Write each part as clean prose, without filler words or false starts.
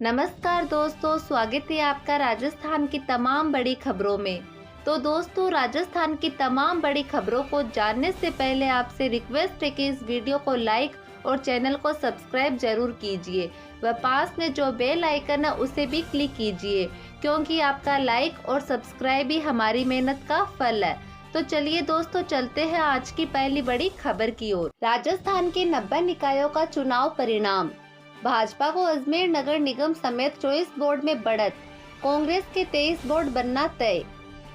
नमस्कार दोस्तों, स्वागत है आपका राजस्थान की तमाम बड़ी खबरों में। तो दोस्तों, राजस्थान की तमाम बड़ी खबरों को जानने से पहले आपसे रिक्वेस्ट है कि इस वीडियो को लाइक और चैनल को सब्सक्राइब जरूर कीजिए व पास में जो बेल आइकन है उसे भी क्लिक कीजिए, क्योंकि आपका लाइक और सब्सक्राइब ही हमारी मेहनत का फल है। तो चलिए दोस्तों, चलते हैं आज की पहली बड़ी खबर की ओर। राजस्थान के 90 निकायों का चुनाव परिणाम। भाजपा को अजमेर नगर निगम समेत 24 बोर्ड में बढ़त, कांग्रेस के 23 बोर्ड बनना तय।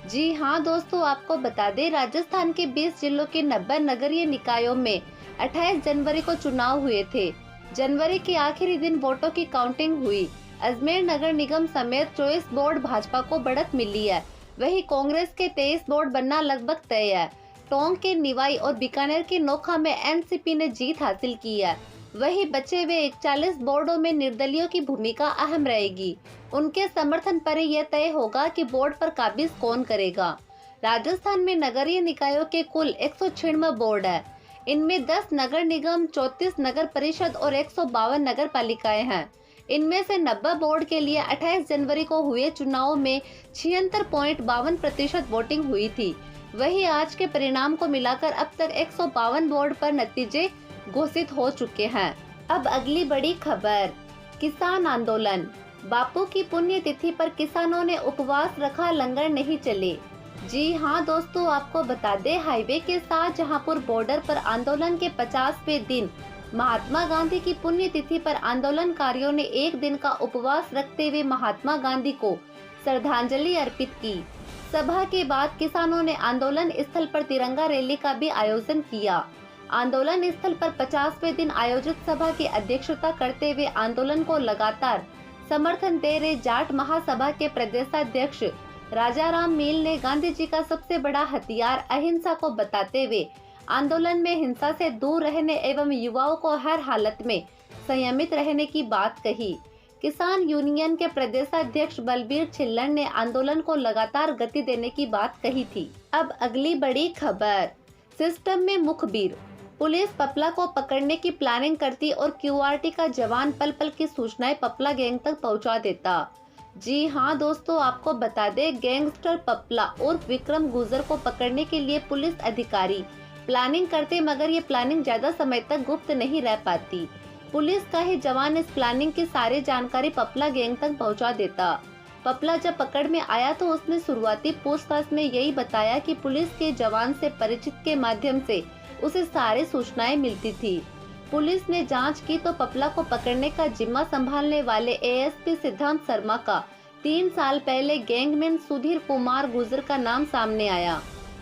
जी हां दोस्तों, आपको बता दें, राजस्थान के 20 जिलों के 90 नगरीय निकायों में 28 जनवरी को चुनाव हुए थे। जनवरी के आखिरी दिन वोटों की काउंटिंग हुई। अजमेर नगर निगम समेत 24 बोर्ड भाजपा को बढ़त मिली है, वही कांग्रेस के 23 बोर्ड बनना लगभग तय है। टोंक के निवाई और बीकानेर के नोखा में एनसीपी ने जीत हासिल की है। वही बचे हुए 41 बोर्डों में निर्दलीयों की भूमिका अहम रहेगी। उनके समर्थन पर ही यह तय होगा कि बोर्ड पर काबिज कौन करेगा। राजस्थान में नगरीय निकायों के कुल 196 बोर्ड है। इनमें 10 नगर निगम, 34 नगर परिषद और 152 नगर पालिकाएं हैं। इनमें से 90 बोर्ड के लिए 28 जनवरी को हुए चुनाव में 76.52% वोटिंग हुई थी। वही आज के परिणाम को मिलाकर अब तक 152 बोर्ड पर नतीजे घोषित हो चुके हैं। अब अगली बड़ी खबर, किसान आंदोलन। बापू की पुण्यतिथि पर किसानों ने उपवास रखा, लंगर नहीं चले। जी हां दोस्तों, आपको बता दें, हाईवे के शाहजहांपुर बॉर्डर पर आंदोलन के 50वें दिन महात्मा गांधी की पुण्यतिथि पर आंदोलनकारियों ने एक दिन का उपवास रखते हुए महात्मा गांधी को श्रद्धांजलि अर्पित की। सभा के बाद किसानों ने आंदोलन स्थल पर तिरंगा रैली का भी आयोजन किया। आंदोलन स्थल पर 50वें दिन आयोजित सभा की अध्यक्षता करते हुए आंदोलन को लगातार समर्थन दे रहे जाट महासभा के प्रदेशाध्यक्ष राजाराम मील ने गांधी जी का सबसे बड़ा हथियार अहिंसा को बताते हुए आंदोलन में हिंसा से दूर रहने एवं युवाओं को हर हालत में संयमित रहने की बात कही। किसान यूनियन के प्रदेशाध्यक्ष बलबीर छिल्लर ने आंदोलन को लगातार गति देने की बात कही थी। अब अगली बड़ी खबर, सिस्टम में मुखबिर। पुलिस पपला को पकड़ने की प्लानिंग करती और क्यूआरटी का जवान पल पल की सूचनाएं पपला गैंग तक पहुंचा देता। जी हां दोस्तों, आपको बता दें, गैंगस्टर पपला और विक्रम गुजर को पकड़ने के लिए पुलिस अधिकारी प्लानिंग करते, मगर ये प्लानिंग ज्यादा समय तक गुप्त नहीं रह पाती। पुलिस का ही जवान इस प्लानिंग की सारी जानकारी पपला गैंग तक पहुँचा देता। पपला जब पकड़ में आया तो उसने शुरुआती पूछताछ में यही बताया कि पुलिस के जवान से परिचित के माध्यम से उसे सारी सूचनाएं मिलती थी। पुलिस ने जांच की तो पपला को पकड़ने का जिम्मा संभालने वाले एएसपी सिद्धांत शर्मा का 3 साल पहले गैंगमैन सुधीर कुमार गुजर का नाम सामने आया।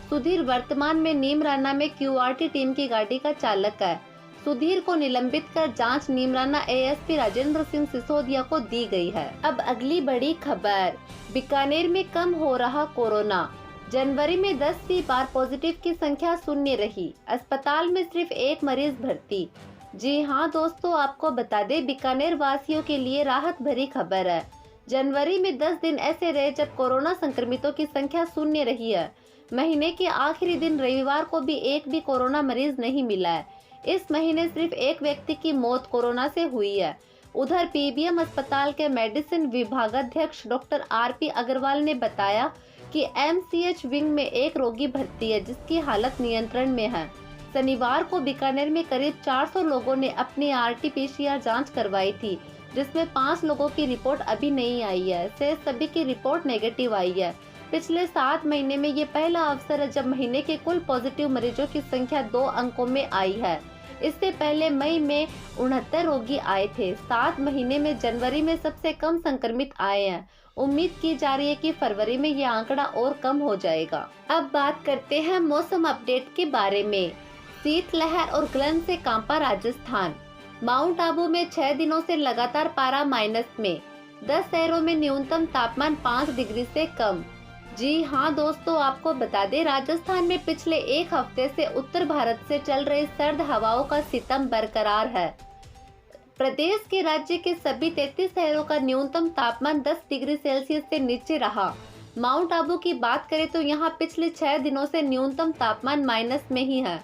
सुधीर वर्तमान में नीमराना में क्यूआरटी टीम की गाड़ी का चालक है। सुधीर को निलंबित कर जांच नीमराना एएसपी राजेंद्र सिंह सिसोदिया को दी गई है। अब अगली बड़ी खबर, बीकानेर में कम हो रहा कोरोना। जनवरी में 10वीं बार पॉजिटिव की संख्या शून्य रही। अस्पताल में सिर्फ एक मरीज भर्ती। जी हां दोस्तों, आपको बता दें, बीकानेर वासियों के लिए राहत भरी खबर है। जनवरी में 10 दिन ऐसे रहे जब कोरोना संक्रमितों की संख्या शून्य रही है। महीने के आखिरी दिन रविवार को भी एक भी कोरोना मरीज नहीं मिला है। इस महीने सिर्फ एक व्यक्ति की मौत कोरोना से हुई है। उधर पीबीएम अस्पताल के मेडिसिन विभागाध्यक्ष डॉक्टर आरपी अग्रवाल ने बताया कि एमसीएच विंग में एक रोगी भर्ती है, जिसकी हालत नियंत्रण में है। शनिवार को बीकानेर में करीब 400 लोगों ने अपनी आरटी-पीसीआर जांच करवाई थी, जिसमें 5 लोगों की रिपोर्ट अभी नहीं आई है। शेष सभी की रिपोर्ट नेगेटिव आई है। पिछले 7 महीने में ये पहला अवसर है जब महीने के कुल पॉजिटिव मरीजों की संख्या 2 अंकों में आई है। इससे पहले मई में 69 रोगी आए थे। 7 महीने में जनवरी में सबसे कम संक्रमित आए हैं। उम्मीद की जा रही है कि फरवरी में यह आंकड़ा और कम हो जाएगा। अब बात करते हैं मौसम अपडेट के बारे में। शीतलहर और गलन से कांपा राजस्थान। माउंट आबू में 6 दिनों से लगातार पारा माइनस में। 10 शहरों में न्यूनतम तापमान 5 डिग्री से कम। जी हां दोस्तों, आपको बता दें, राजस्थान में पिछले एक हफ्ते से उत्तर भारत से चल रही सर्द हवाओं का सितम बरकरार है। प्रदेश के राज्य के सभी 33 शहरों का न्यूनतम तापमान 10 डिग्री सेल्सियस से नीचे रहा। माउंट आबू की बात करें तो यहाँ पिछले 6 दिनों से न्यूनतम तापमान माइनस में ही है।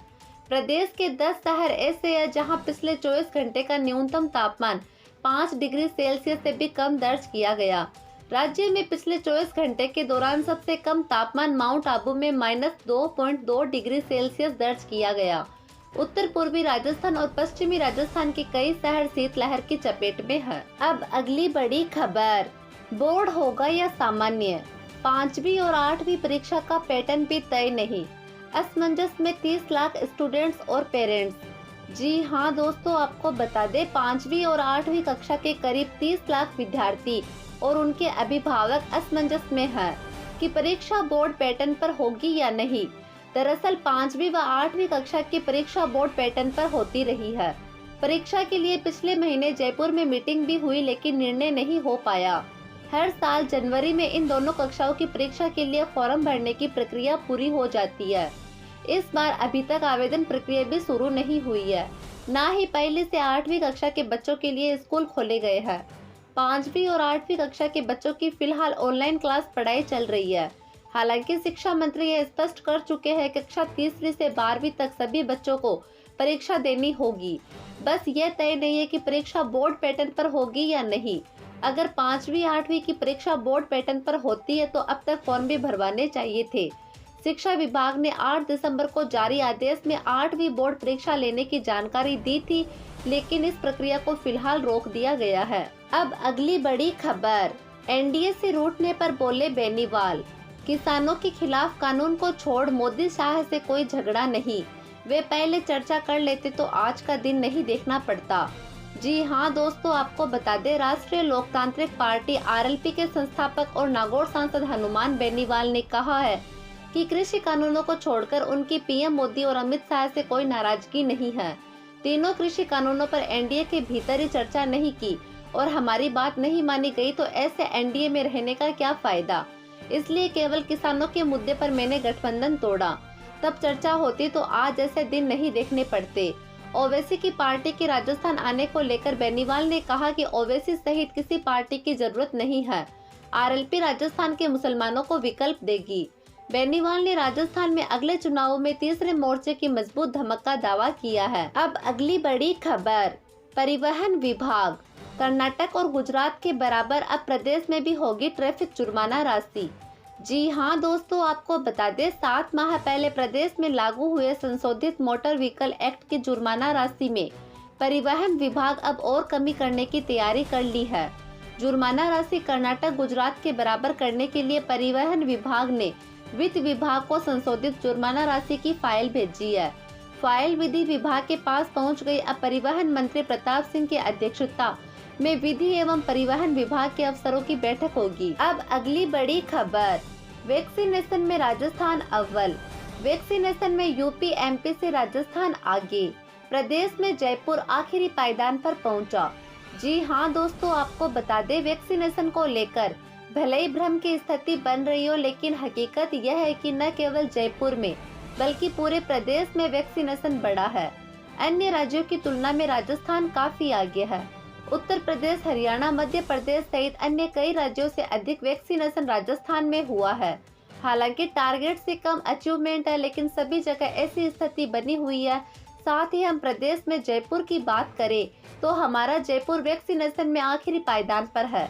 प्रदेश के 10 शहर ऐसे हैं जहाँ पिछले 24 घंटे का न्यूनतम तापमान 5 डिग्री सेल्सियस से भी कम दर्ज किया गया। राज्य में पिछले 24 घंटे के दौरान सबसे कम तापमान माउंट आबू में -2.2 डिग्री सेल्सियस दर्ज किया गया। उत्तर पूर्वी राजस्थान और पश्चिमी राजस्थान के कई शहर शीतलहर की चपेट में हैं। अब अगली बड़ी खबर, बोर्ड होगा या सामान्य, 5वीं और 8वीं परीक्षा का पैटर्न भी तय नहीं, असमंजस में 30 लाख स्टूडेंट्स और पेरेंट्स। जी हाँ दोस्तों, आपको बता दें 5वीं और 8वीं कक्षा के करीब 30 लाख विद्यार्थी और उनके अभिभावक असमंजस में हैं कि परीक्षा बोर्ड पैटर्न पर होगी या नहीं। दरअसल 5वीं व 8वीं कक्षा की परीक्षा बोर्ड पैटर्न पर होती रही है। परीक्षा के लिए पिछले महीने जयपुर में मीटिंग भी हुई, लेकिन निर्णय नहीं हो पाया। हर साल जनवरी में इन दोनों कक्षाओं की परीक्षा के लिए फॉर्म भरने की प्रक्रिया पूरी हो जाती है। इस बार अभी तक आवेदन प्रक्रिया भी शुरू नहीं हुई है, न ही पहली से 8वीं कक्षा के बच्चों के लिए स्कूल खोले गए हैं। 5वीं और 8वीं कक्षा के बच्चों की फिलहाल ऑनलाइन क्लास पढ़ाई चल रही है। हालांकि शिक्षा मंत्री यह स्पष्ट कर चुके हैं कि कक्षा 3वीं से 12वीं तक सभी बच्चों को परीक्षा देनी होगी। बस यह तय नहीं है कि परीक्षा बोर्ड पैटर्न पर होगी या नहीं। अगर 5वीं 8वीं की परीक्षा बोर्ड पैटर्न पर होती है तो अब तक फॉर्म भी भरवाने चाहिए थे। शिक्षा विभाग ने 8 दिसंबर को जारी आदेश में 8वीं बोर्ड परीक्षा लेने की जानकारी दी थी, लेकिन इस प्रक्रिया को फिलहाल रोक दिया गया है। अब अगली बड़ी खबर, एनडीए से रूठने पर बोले बेनीवाल, किसानों के खिलाफ कानून को छोड़ मोदी शाह से कोई झगड़ा नहीं, वे पहले चर्चा कर लेते तो आज का दिन नहीं देखना पड़ता। जी हाँ दोस्तों, आपको बता दें राष्ट्रीय लोकतांत्रिक पार्टी आरएलपी के संस्थापक और नागौर सांसद हनुमान बेनीवाल ने कहा है कि कृषि कानूनों को छोड़कर उनकी पीएम मोदी और अमित शाह से कोई नाराजगी नहीं है। तीनों कृषि कानूनों पर एनडीए के भीतर ही चर्चा नहीं की और हमारी बात नहीं मानी गई तो ऐसे एनडीए में रहने का क्या फायदा। इसलिए केवल किसानों के मुद्दे पर मैंने गठबंधन तोड़ा, तब चर्चा होती तो आज ऐसे दिन नहीं देखने पड़ते। ओवैसी की पार्टी के राजस्थान आने को लेकर बेनीवाल ने कहा कि ओवैसी सहित किसी पार्टी की जरूरत नहीं है, आरएलपी राजस्थान के मुसलमानों को विकल्प देगी। बेनीवाल ने राजस्थान में अगले चुनावों में तीसरे मोर्चे की मजबूत धमक का दावा किया है। अब अगली बड़ी खबर, परिवहन विभाग, कर्नाटक और गुजरात के बराबर अब प्रदेश में भी होगी ट्रैफिक जुर्माना राशि। जी हाँ दोस्तों, आपको बता दें 7 माह पहले प्रदेश में लागू हुए संशोधित मोटर व्हीकल एक्ट की जुर्माना राशि में परिवहन विभाग अब और कमी करने की तैयारी कर ली है। जुर्माना राशि कर्नाटक गुजरात के बराबर करने के लिए परिवहन विभाग ने वित्त विभाग को संशोधित जुर्माना राशि की फाइल भेजी है। फाइल विधि विभाग के पास पहुंच गई। अब परिवहन मंत्री प्रताप सिंह की अध्यक्षता में विधि एवं परिवहन विभाग के अफसरों की बैठक होगी। अब अगली बड़ी खबर, वैक्सीनेशन में राजस्थान अव्वल, वैक्सीनेशन में यूपी एमपी से राजस्थान आगे, प्रदेश में जयपुर आखिरी पायदान पर पहुंचा। जी हाँ दोस्तों, आपको बता दें वैक्सीनेशन को लेकर भले ही भ्रम की स्थिति बन रही हो, लेकिन हकीकत यह है कि न केवल जयपुर में बल्कि पूरे प्रदेश में वैक्सीनेशन बढ़ा है। अन्य राज्यों की तुलना में राजस्थान काफी आगे है। उत्तर प्रदेश, हरियाणा, मध्य प्रदेश सहित अन्य कई राज्यों से अधिक वैक्सीनेशन राजस्थान में हुआ है। हालांकि टारगेट से कम अचीवमेंट है, लेकिन सभी जगह ऐसी स्थिति बनी हुई है। साथ ही हम प्रदेश में जयपुर की बात करें तो हमारा जयपुर वैक्सीनेशन में आखिरी पायदान पर है।